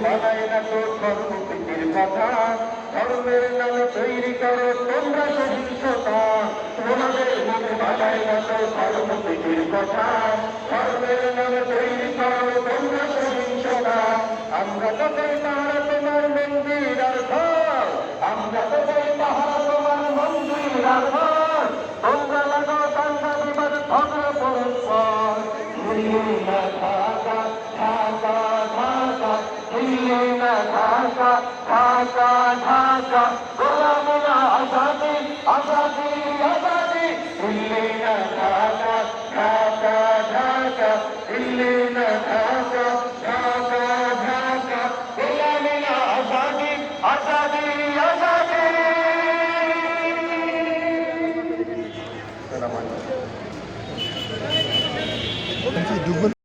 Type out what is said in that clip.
বানায় না তো ধর্মপ্রীতির কথা, ধর্মের নামে তৈরি করো তোমরা সহিংসতা। তোমাদের মুখে বানায় না তো ধর্মপ্রীতির কথা, ধর্মের নামে তৈরি করো তোমরা সহিংসতা। আমরা তো চাই তাহারা তোমার মন্দির আর ঘর, আমরা তো চাই তাহারা তোমার মন্দির আর ঘর। তোমরা লাগো দাঙ্গা বিবাদ ঝগড়া পরস্পর, দিল্লি না ঢাকা, ঢাকা ঢাকা, দিল্লি না ঢাকা, ঢাকা ঢাকা, গোলামি না আজাদি, আজাদি আজাদি, দিল্লি না ঢাকা, ঢাকা ঢাকা, দিল্লি না ঢাকা, ঢাকা ঢাকা, গোলামি না আজাদি, আজাদি আজাদি। ডুববেন।